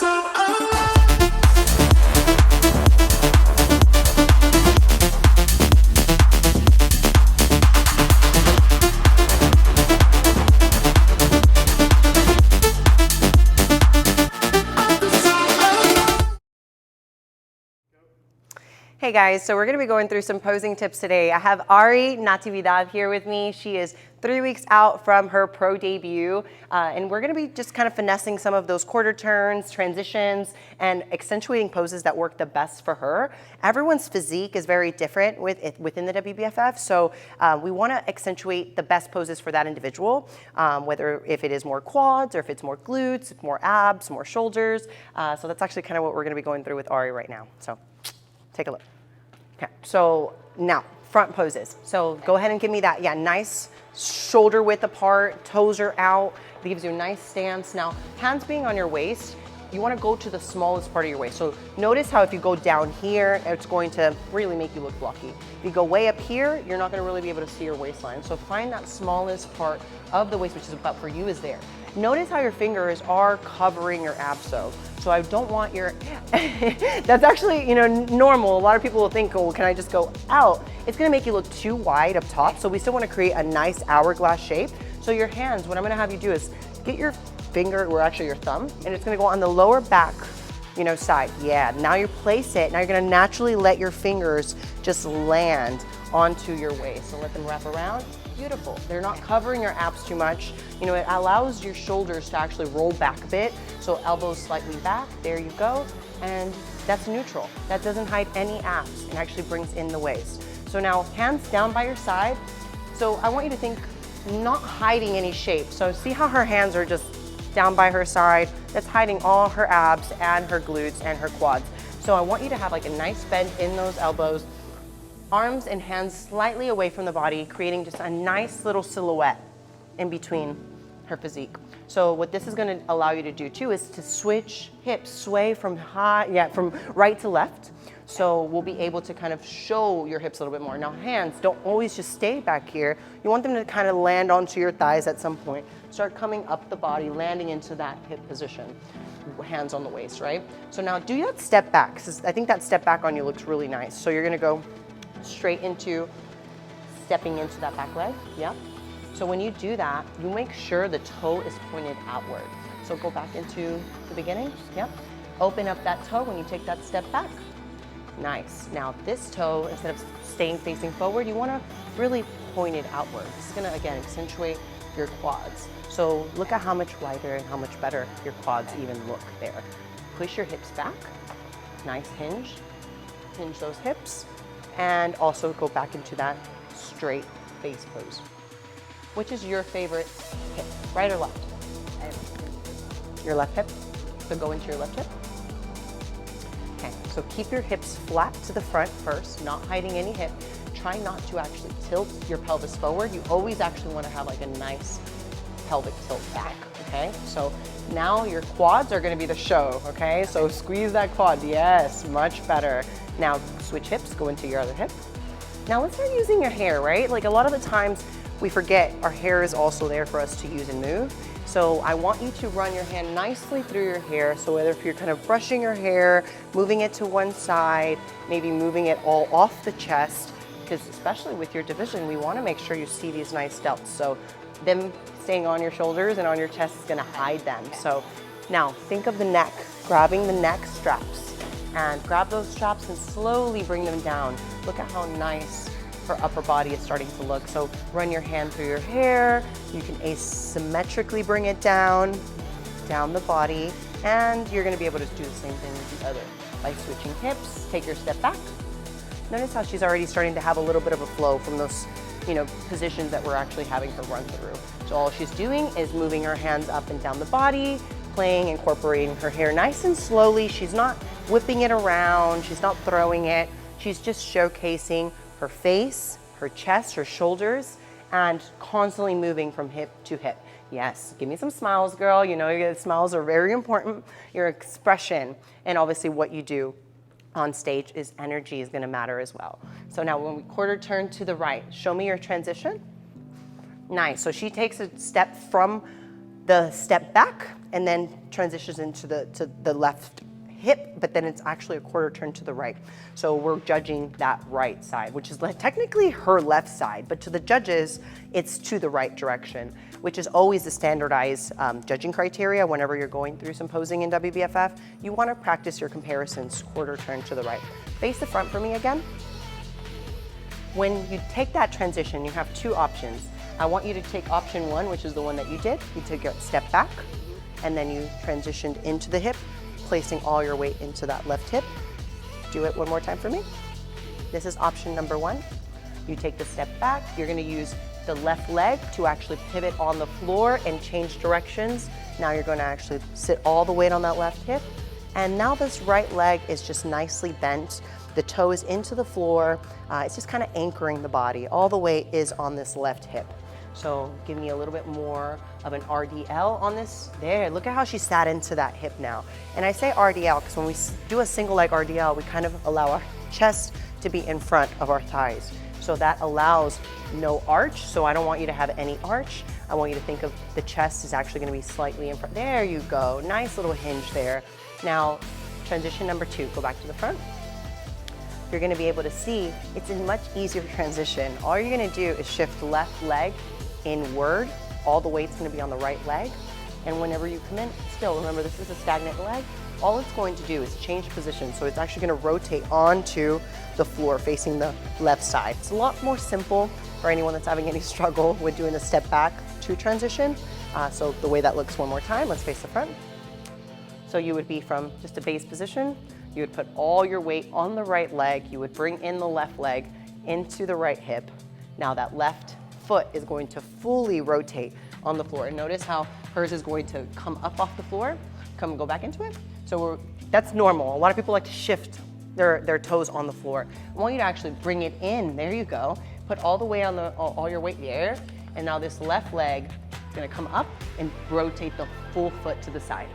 Hey guys, so we're going to be going through some posing tips today. I have Natividad here with me. She is 3 weeks out from her pro debut, and we're going to be just kind of finessing some of those quarter turns, transitions, and accentuating poses that work the best for her. Everyone's physique is very different within the WBFF, so we want to accentuate the best poses for that individual, whether if it is more quads or if it's more glutes, more abs, more shoulders. So that's actually kind of what we're going to be going through with Ari right now. So take a look. Okay, so now front poses. So go ahead and give me that. Yeah, nice shoulder width apart, toes are out. It gives you a nice stance. Now, hands being on your waist, you want to go to the smallest part of your waist. So notice how if you go down here, it's going to really make you look blocky. If you go way up here, you're not going to really be able to see your waistline. So find that smallest part of the waist, which is about for you, is there. Notice how your fingers are covering your abs though. So I don't want your, that's actually, normal. A lot of people will think, oh, can I just go out? It's gonna make you look too wide up top. So we still wanna create a nice hourglass shape. So your hands, what I'm gonna have you do is get your finger, or actually your thumb, and it's gonna go on the lower back, side. Yeah, now you place it. Now you're gonna naturally let your fingers just land onto your waist. So let them wrap around. Beautiful. They're not covering your abs too much. It allows your shoulders to actually roll back a bit. So elbows slightly back. There you go. And that's neutral. That doesn't hide any abs and actually brings in the waist. So now hands down by your side. So I want you to think not hiding any shape. So see how her hands are just down by her side. That's hiding all her abs and her glutes and her quads. So I want you to have like a nice bend in those elbows. Arms and hands slightly away from the body, creating just a nice little silhouette in between her physique. So what this is going to allow you to do too is to switch hips, sway from from right to left. So we'll be able to kind of show your hips a little bit more. Now hands don't always just stay back here. You want them to kind of land onto your thighs at some point. Start coming up the body, landing into that hip position. Hands on the waist, right? So now do that step back. I think that step back on you looks really nice. So you're going to go straight into stepping into that back leg. Yep. So when you do that, you make sure the toe is pointed outward. So go back into the beginning. Yep. Open up that toe when you take that step back. Nice. Now this toe, instead of staying facing forward, you want to really point it outward. This is going to, again, accentuate your quads. So look at how much wider and how much better your quads even look there. Push your hips back. Nice hinge. Hinge those hips. And also go back into that straight face pose. Which is your favorite hip, right or left? Your left hip. So go into your left hip. Okay, so keep your hips flat to the front first, not hiding any hip. Try not to actually tilt your pelvis forward. You always actually want to have like a nice pelvic tilt back, okay? So now your quads are going to be the show, okay? So squeeze that quad. Yes, much better. Now switch hips, go into your other hip. Now let's start using your hair, right? Like a lot of the times we forget our hair is also there for us to use and move. So I want you to run your hand nicely through your hair. So whether if you're kind of brushing your hair, moving it to one side, maybe moving it all off the chest, because especially with your division, we want to make sure you see these nice delts. So them staying on your shoulders and on your chest is going to hide them. So now think of the neck, grabbing the neck straps. And grab those straps and slowly bring them down. Look at how nice her upper body is starting to look. So run your hand through your hair. You can asymmetrically bring it down the body. And you're gonna be able to do the same thing with the other. By switching hips, take your step back. Notice how she's already starting to have a little bit of a flow from those positions that we're actually having her run through. So all she's doing is moving her hands up and down the body, playing, incorporating her hair nice and slowly. She's not whipping it around, she's not throwing it. She's just showcasing her face, her chest, her shoulders, and constantly moving from hip to hip. Yes, give me some smiles, girl. Smiles are very important. Your expression and obviously what you do on stage is energy is gonna matter as well. So now when we quarter turn to the right, show me your transition. Nice, so she takes a step from the step back and then transitions into the left hip, but then it's actually a quarter turn to the right. So we're judging that right side, which is technically her left side, but to the judges, it's to the right direction, which is always the standardized judging criteria whenever you're going through some posing in WBFF. You want to practice your comparisons quarter turn to the right. Face the front for me again. When you take that transition, you have two options. I want you to take option one, which is the one that you did. You took a step back, and then you transitioned into the hip, placing all your weight into that left hip. Do it one more time for me. This is option number one. You take the step back. You're going to use the left leg to actually pivot on the floor and change directions. Now you're going to actually sit all the weight on that left hip. And now this right leg is just nicely bent. The toe is into the floor. It's just kind of anchoring the body. All the weight is on this left hip. So give me a little bit more of an RDL on this. There, look at how she sat into that hip now. And I say RDL because when we do a single leg RDL, we kind of allow our chest to be in front of our thighs. So that allows no arch. So I don't want you to have any arch. I want you to think of the chest is actually going to be slightly in front. There you go. Nice little hinge there. Now, transition number two, go back to the front. You're going to be able to see it's a much easier transition. All you're going to do is shift left leg inward. All the weight's going to be on the right leg. And whenever you come in, still remember this is a stagnant leg. All it's going to do is change position. So it's actually going to rotate onto the floor facing the left side. It's a lot more simple for anyone that's having any struggle with doing the step back to transition. So the way that looks one more time, let's face the front. So you would be from just a base position. You would put all your weight on the right leg. You would bring in the left leg into the right hip. Now that left foot is going to fully rotate on the floor. And notice how hers is going to come up off the floor, go back into it. So that's normal. A lot of people like to shift their toes on the floor. I want you to actually bring it in. There you go. Put all the weight on all your weight there. And now this left leg is going to come up and rotate the full foot to the side.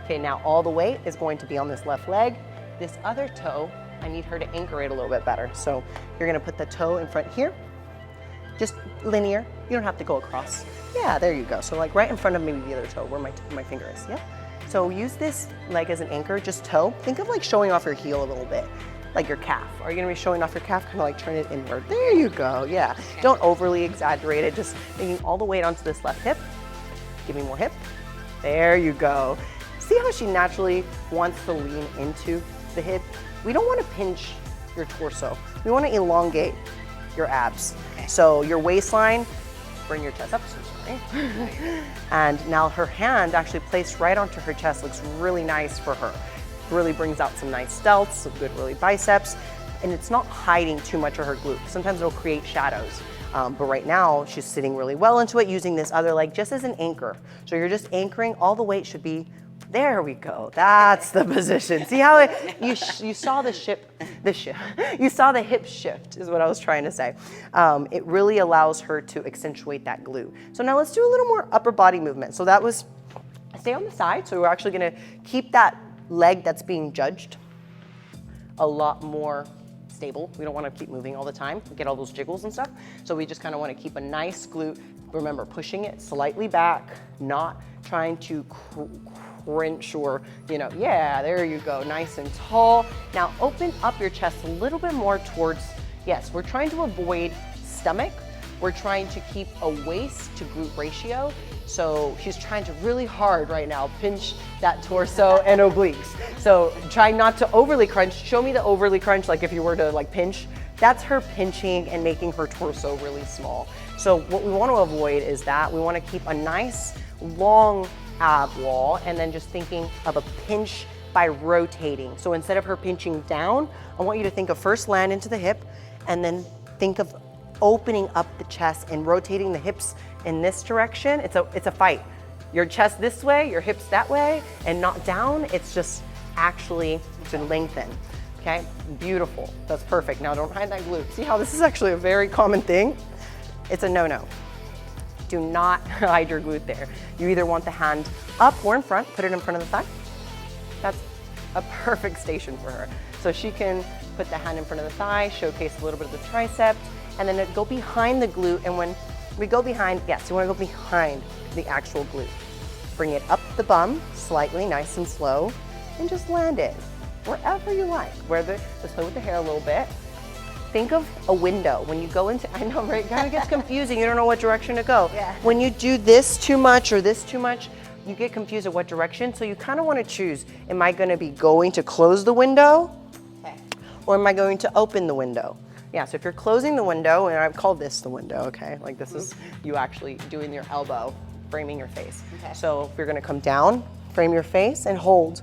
Okay, now all the weight is going to be on this left leg. This other toe, I need her to anchor it a little bit better. So you're gonna put the toe in front here, just linear. You don't have to go across. Yeah, there you go. So like right in front of maybe the other toe where my finger is, yeah? So use this leg as an anchor, just toe. Think of like showing off your heel a little bit, like your calf. Are you gonna be showing off your calf? Kind of like turn it inward. There you go, yeah. Okay. Don't overly exaggerate it, just bringing all the weight onto this left hip. Give me more hip. There you go. See how she naturally wants to lean into the hip? We don't want to pinch your torso. We want to elongate your abs. Okay. So your waistline, bring your chest up, so sorry. And now her hand actually placed right onto her chest looks really nice for her. Really brings out some nice delts, some good really biceps, and it's not hiding too much of her glute. Sometimes it'll create shadows. But right now, she's sitting really well into it, using this other leg just as an anchor. So you're just anchoring, all the weight should be. There we go. That's the position. See how you saw you saw the hip shift is what I was trying to say. It really allows her to accentuate that glute. So now let's do a little more upper body movement. So that was, stay on the side. So we're actually gonna keep that leg that's being judged a lot more stable. We don't want to keep moving all the time, get all those jiggles and stuff. So we just kind of want to keep a nice glute. Remember, pushing it slightly back, not trying to crunch or, yeah, there you go, nice and tall. Now open up your chest a little bit more towards, yes, we're trying to avoid stomach. We're trying to keep a waist to glute ratio. So she's trying to really hard right now, pinch that torso and obliques. So try not to overly crunch. Show me the overly crunch, like if you were to like pinch, that's her pinching and making her torso really small. So what we want to avoid is that. We want to keep a nice long ab wall and then just thinking of a pinch by rotating. So instead of her pinching down, I want you to think of first land into the hip and then think of opening up the chest and rotating the hips in this direction. It's a fight. Your chest this way, your hips that way, and not down. It's just actually to lengthen. Okay, beautiful. That's perfect. Now don't hide that glute. See how this is actually a very common thing? It's a no-no. Do not hide your glute there. You either want the hand up or in front, put it in front of the thigh. That's a perfect station for her. So she can put the hand in front of the thigh, showcase a little bit of the tricep, and then go behind the glute. And when we go behind, yes, you want to go behind the actual glute. Bring it up the bum, slightly, nice and slow, and just land it wherever you like. Let's play with the hair a little bit. Think of a window. When you go into, I know, right? It kind of gets confusing. You don't know what direction to go. Yeah. When you do this too much or this too much, you get confused at what direction. So you kind of want to choose, am I going to be going to close the window? Okay. Or am I going to open the window? Yeah, so if you're closing the window, and I've called this the window, okay? Like this is you actually doing your elbow, framing your face. Okay. So if you're gonna come down, frame your face and hold.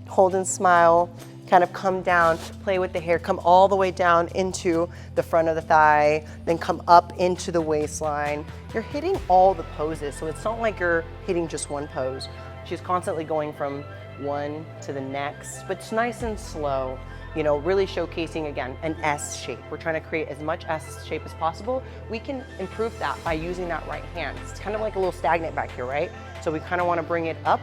Hold and smile, kind of come down, play with the hair, come all the way down into the front of the thigh, then come up into the waistline. You're hitting all the poses, so it's not like you're hitting just one pose. She's constantly going from one to the next, but it's nice and slow. You know, really showcasing, again, an S shape. We're trying to create as much S shape as possible. We can improve that by using that right hand. It's kind of like a little stagnant back here, right? So we kind of want to bring it up.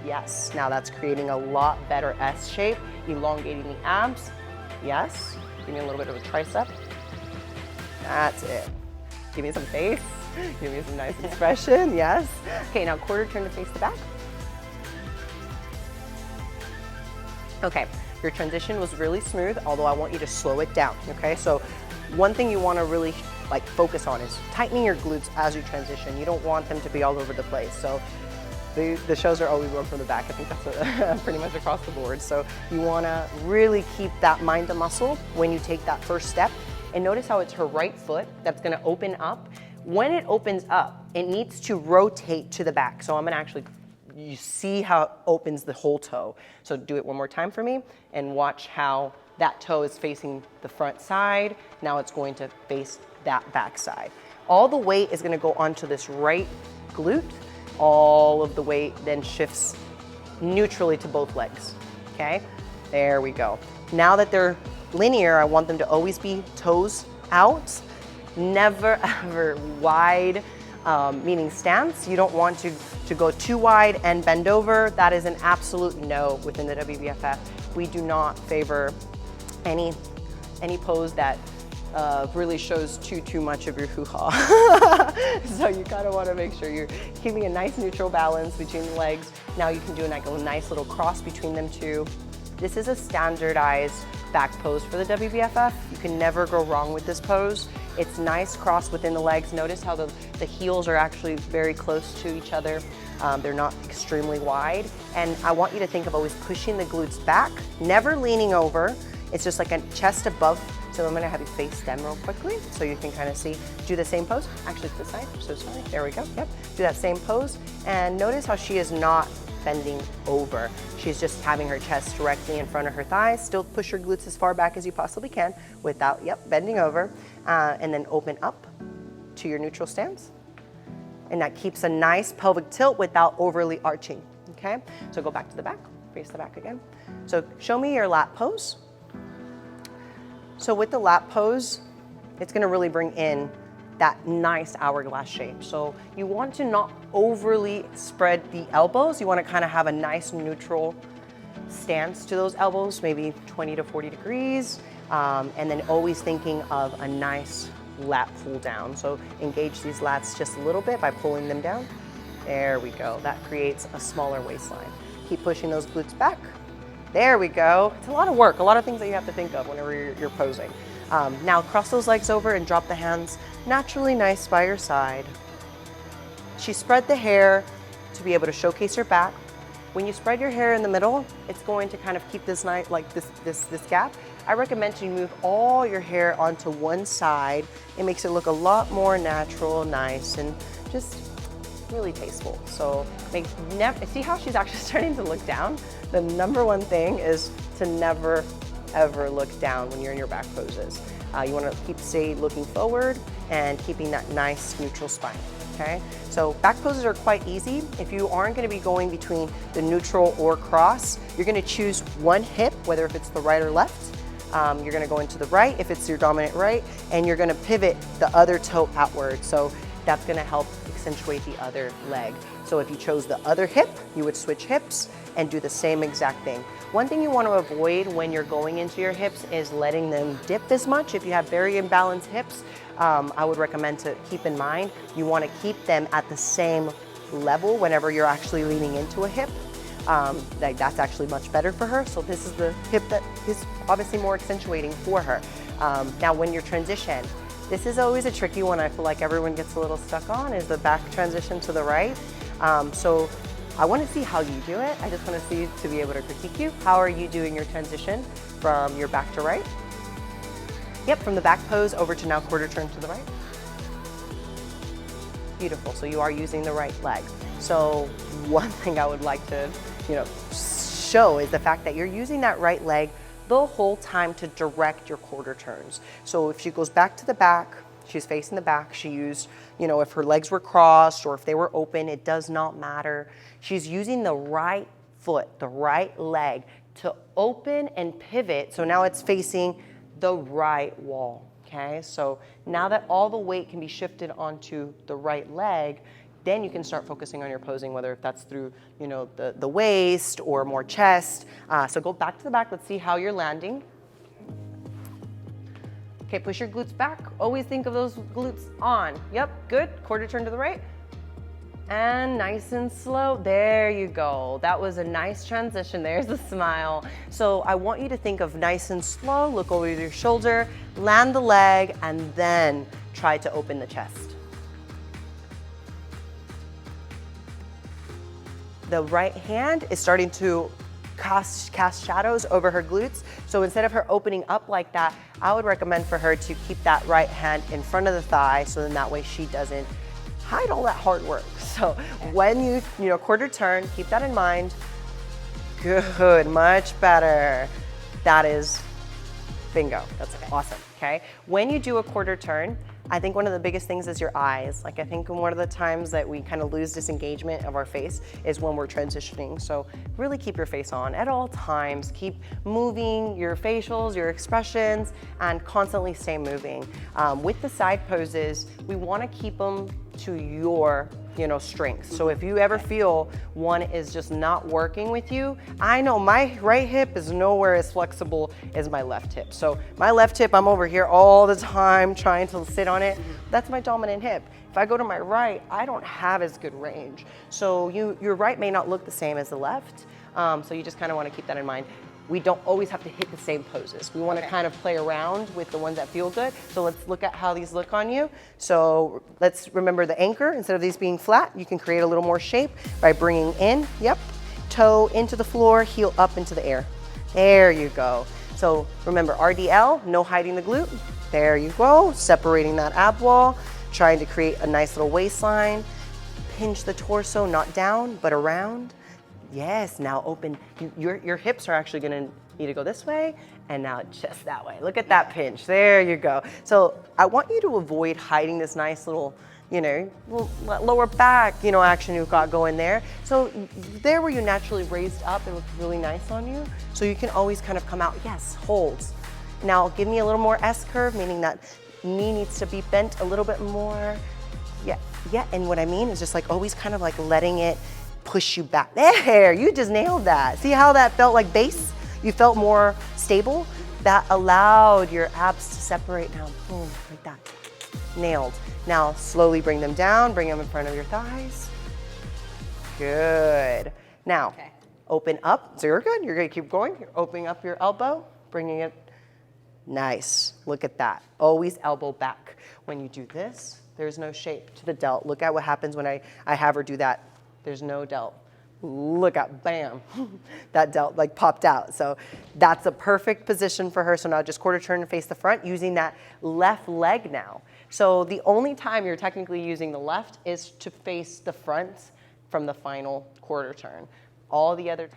Yes, now that's creating a lot better S shape, elongating the abs. Yes, give me a little bit of a tricep. That's it. Give me some face. Give me some nice expression, yes. Okay, now quarter turn to face the back. Okay. Your transition was really smooth, although I want you to slow it down, okay? So one thing you wanna really focus on is tightening your glutes as you transition. You don't want them to be all over the place. So the shows are always run from the back. I think that's pretty much across the board. So you wanna really keep that mind to muscle when you take that first step. And notice how it's her right foot that's gonna open up. When it opens up, it needs to rotate to the back. So I'm gonna actually, you see how it opens the whole toe. So do it one more time for me and watch how that toe is facing the front side. Now it's going to face that back side. All the weight is gonna go onto this right glute. All of the weight then shifts neutrally to both legs, okay? There we go. Now that they're linear, I want them to always be toes out, never ever wide, meaning stance. You don't want to go too wide and bend over. That is an absolute no within the WBFF. We do not favor any pose that really shows too much of your hoo-ha. So you kind of want to make sure you're keeping a nice neutral balance between the legs. Now you can do a nice little cross between them too. This is a standardized back pose for the WBFF. You can never go wrong with this pose. It's nice cross within the legs. Notice how the heels are actually very close to each other. They're not extremely wide. And I want you to think of always pushing the glutes back, never leaning over. It's just like a chest above. So I'm gonna have you face them real quickly so you can kind of see. Do the same pose. Actually, to the side, so sorry. There we go, yep. Do that same pose. And notice how she is not bending over. She's just having her chest directly in front of her thighs. Still push your glutes as far back as you possibly can without, bending over. And then open up to your neutral stance. And that keeps a nice pelvic tilt without overly arching, okay? So go back to the back, face the back again. So show me your lat pose. So with the lat pose, it's gonna really bring in that nice hourglass shape. So you want to not overly spread the elbows. You want to kind of have a nice neutral stance to those elbows, maybe 20 to 40 degrees. And then always thinking of a nice lat pull down. So engage these lats just a little bit by pulling them down. There we go. That creates a smaller waistline. Keep pushing those glutes back. There we go. It's a lot of work, a lot of things that you have to think of whenever you're posing. Now cross those legs over and drop the hands naturally nice by your side. She spread the hair to be able to showcase her back. When you spread your hair in the middle, it's going to kind of keep this nice, like this gap. I recommend you move all your hair onto one side. It makes it look a lot more natural, nice, and just really tasteful. So see how she's actually starting to look down? The number one thing is to never ever look down when you're in your back poses. You want to stay looking forward and keeping that nice neutral spine, okay? So back poses are quite easy. If you aren't going to be going between the neutral or cross, you're going to choose one hip, whether if it's the right or left. You're going to go into the right if it's your dominant right, and you're going to pivot the other toe outward. So that's going to help accentuate the other leg. So if you chose the other hip, you would switch hips and do the same exact thing. One thing you want to avoid when you're going into your hips is letting them dip as much. If you have very imbalanced hips, I would recommend to keep in mind, you want to keep them at the same level whenever you're actually leaning into a hip. That's actually much better for her. So this is the hip that is obviously more accentuating for her. Now when you're transition, this is always a tricky one. I feel like everyone gets a little stuck on, is the back transition to the right. So I want to see how you do it. I just want to see, to be able to critique you. How are you doing your transition from your back to right? Yep, from the back pose over to now quarter turn to the right. Beautiful, so you are using the right leg. So one thing I would like to, show is the fact that you're using that right leg the whole time to direct your quarter turns. So if she goes back to the back, she's facing the back, she used, if her legs were crossed or if they were open, it does not matter. She's using the right foot, the right leg to open and pivot. So now it's facing the right wall, okay? So now that all the weight can be shifted onto the right leg, then you can start focusing on your posing, whether that's through, the waist or more chest. So go back to the back. Let's see how you're landing. Okay, push your glutes back. Always think of those glutes on. Yep, good. Quarter turn to the right. And nice and slow. There you go. That was a nice transition. There's the smile. So I want you to think of nice and slow. Look over your shoulder, land the leg, and then try to open the chest. The right hand is starting to cast shadows over her glutes. So instead of her opening up like that, I would recommend for her to keep that right hand in front of the thigh, so then that way she doesn't hide all that hard work. So when you quarter turn, keep that in mind. Good, much better. That is bingo. That's awesome, okay? When you do a quarter turn, I think one of the biggest things is your eyes. Like I think one of the times that we kind of lose disengagement of our face is when we're transitioning. So really keep your face on at all times. Keep moving your facials, your expressions, and constantly stay moving. With the side poses, we want to keep them to your strengths. So if you ever feel one is just not working with you, I know my right hip is nowhere as flexible as my left hip. So my left hip, I'm over here all the time trying to sit on it. That's my dominant hip. If I go to my right, I don't have as good range. So your right may not look the same as the left. So you just kind of want to keep that in mind. We don't always have to hit the same poses. We want to kind of play around with the ones that feel good. So let's look at how these look on you. So let's remember the anchor. Instead of these being flat, you can create a little more shape by bringing in, toe into the floor, heel up into the air. There you go. So remember RDL, no hiding the glute. There you go, separating that ab wall, trying to create a nice little waistline. Pinch the torso, not down, but around. Yes, now open. Your hips are actually gonna need to go this way and now just that way. Look at that pinch, there you go. So I want you to avoid hiding this nice little, lower back, action you've got going there. So there where you naturally raised up, it looks really nice on you. So you can always kind of come out, yes, holds. Now give me a little more S curve, meaning that knee needs to be bent a little bit more. Yeah, and what I mean is just like always kind of like letting it push you back. There, you just nailed that. See how that felt like base? You felt more stable? That allowed your abs to separate now, boom, like that. Nailed. Now slowly bring them down, bring them in front of your thighs. Good. Now, open up. So you're good, you're gonna keep going. You're opening up your elbow, bringing it. Nice, look at that. Always elbow back. When you do this, there's no shape to the delt. Look at what happens when I have her do that. There's no delt. Look at, bam, that delt like popped out. So that's a perfect position for her. So now just quarter turn and face the front using that left leg now. So the only time you're technically using the left is to face the front from the final quarter turn. All the other.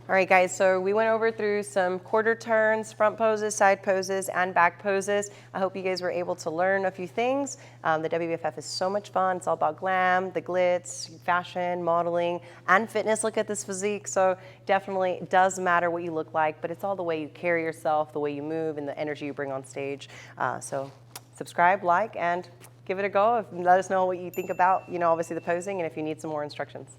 All right, guys, so we went over through some quarter turns, front poses, side poses, and back poses. I hope you guys were able to learn a few things. The WBFF is so much fun. It's all about glam, the glitz, fashion, modeling, and fitness. Look at this physique. So definitely it does matter what you look like, but it's all the way you carry yourself, the way you move, and the energy you bring on stage. So subscribe, like, and give it a go. Let us know what you think about, obviously the posing, and if you need some more instructions.